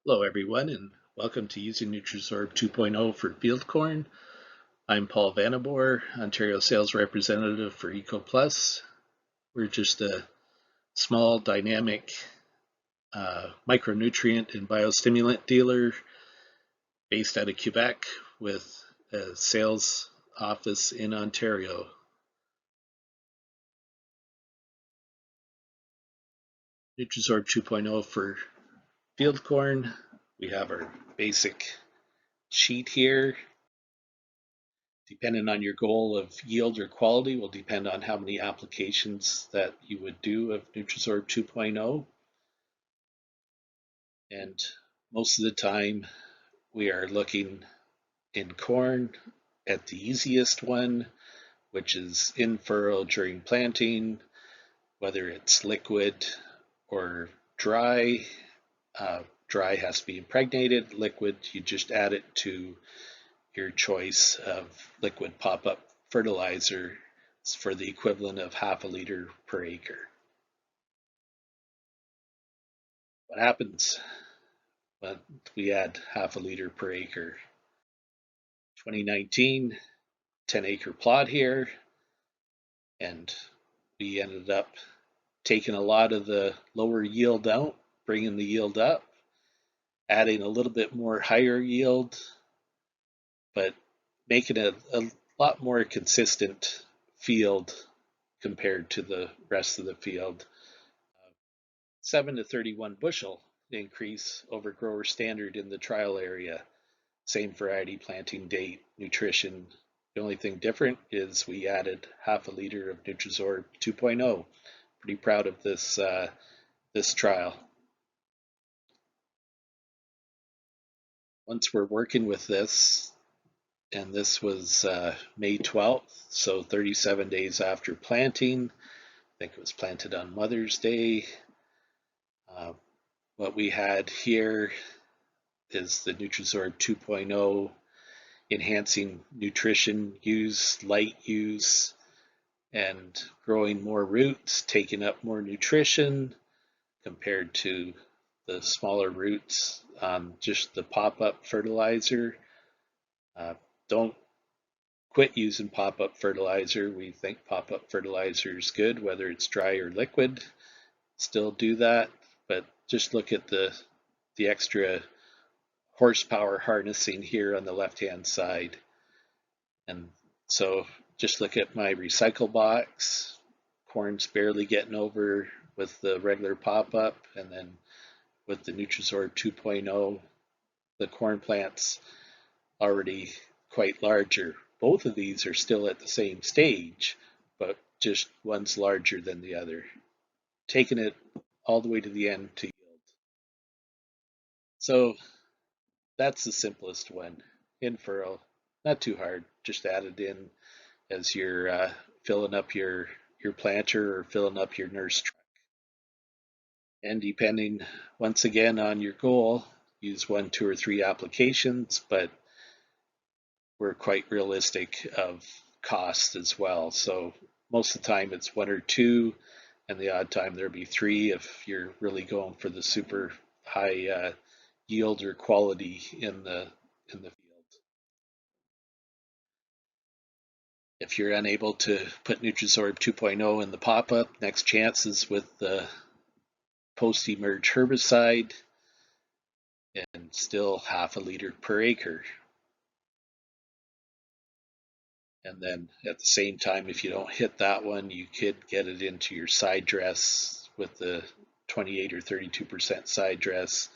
Hello everyone and welcome to using Nutrisorb 2.0 for field corn. I'm Paul Vanabor, Ontario Sales Representative for EcoPlus. We're just a small dynamic micronutrient and biostimulant dealer based out of Quebec with a sales office in Ontario. Nutrisorb 2.0 for field corn. We have our basic sheet here. Depending on your goal of yield or quality will depend on how many applications that you would do of Nutrisorb 2.0. And most of the time we are looking in corn at the easiest one, which is in furrow during planting, whether it's liquid or dry. Dry has to be impregnated. Liquid, you just add it to your choice of liquid pop-up fertilizer for the equivalent of half a liter per acre. What happens when we add half a liter per acre? 2019, 10-acre plot here, and we ended up taking a lot of the lower yield out, bringing the yield up, adding a little bit more higher yield, but making it a lot more consistent field compared to the rest of the field. 7 to 31 bushel increase over grower standard in the trial area. Same variety, planting date, nutrition. The only thing different is we added half a liter of Nutrisorb 2.0. Pretty proud of this trial. Once we're working with this, and this was May 12th, so 37 days after planting. I think it was planted on Mother's Day. What we had here is the Nutrisorb 2.0 enhancing nutrition use, light use, and growing more roots, taking up more nutrition compared to the smaller roots on just the pop-up fertilizer. Don't quit using pop-up fertilizer. We think pop-up fertilizer is good, whether it's dry or liquid. Still do that, but just look at the extra horsepower harnessing here on the left-hand side. And so just look at my recycle box. Corn's barely getting over with the regular pop-up, and then with the Nutrisorb 2.0, the corn plant's already quite larger. Both of these are still at the same stage, but just one's larger than the other, taking it all the way to the end to yield. So that's the simplest one. In furrow, not too hard. Just add it in as you're filling up your planter or filling up your nurse truck. And depending, once again, on your goal, use 1, 2, or 3 applications, but we're quite realistic of cost as well. So most of the time it's 1 or 2, and the odd time there'll be 3 if you're really going for the super high yield or quality in the field. If you're unable to put Nutrisorb 2.0 in the pop-up, next chance is with the post-emerge herbicide, and still half a liter per acre. And then at the same time, if you don't hit that one, you could get it into your side dress with the 28 or 32% side dress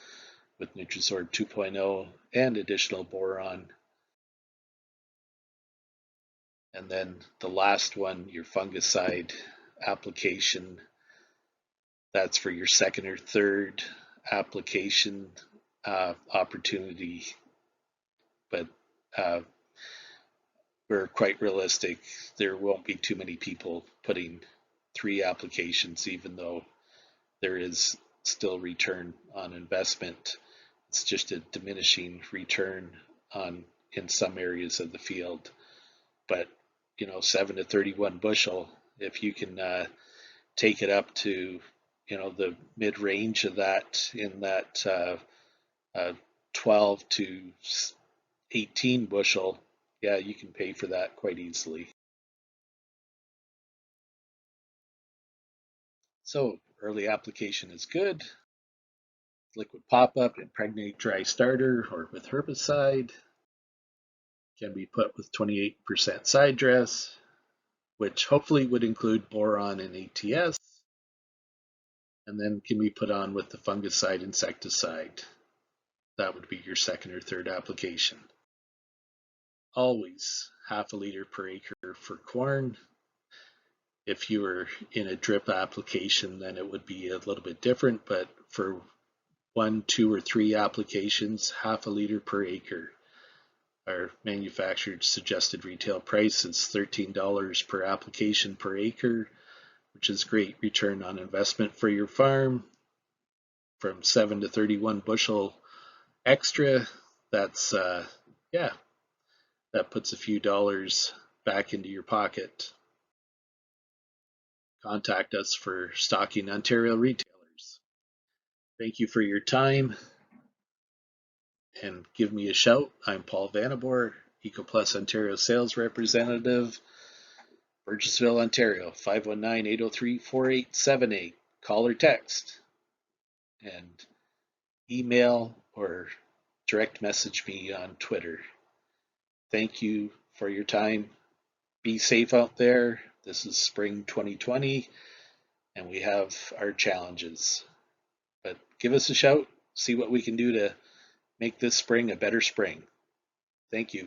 with Nutrisorb 2.0 and additional boron. And then the last one, your fungicide application, that's for your second or third application opportunity. But we're quite realistic. There won't be too many people putting 3 applications, even though there is still return on investment. It's just a diminishing return in some areas of the field. But 7 to 31 bushel, if you can take it up to the mid-range of that in that 12 to 18 bushel, yeah, you can pay for that quite easily. So early application is good. Liquid pop-up, impregnate dry starter or with herbicide. Can be put with 28% side dress, which hopefully would include boron and ATS, and then can be put on with the fungicide insecticide. That would be your second or third application. Always half a liter per acre for corn. If you were in a drip application, then it would be a little bit different, but for 1, 2, or 3 applications, half a liter per acre. Our manufacturer's suggested retail price is $13 per application per acre, which is great return on investment for your farm. From 7 to 31 bushel extra, that's yeah, that puts a few dollars back into your pocket. Contact us for stocking Ontario retailers. Thank you for your time, and give me a shout. I'm Paul Vanabor, EcoPlus Ontario sales representative, Burgessville, Ontario, 519-803-4878. Call or text, and email or direct message me on Twitter. Thank you for your time. Be safe out there. This is spring 2020, and we have our challenges. But give us a shout, see what we can do to make this spring a better spring. Thank you.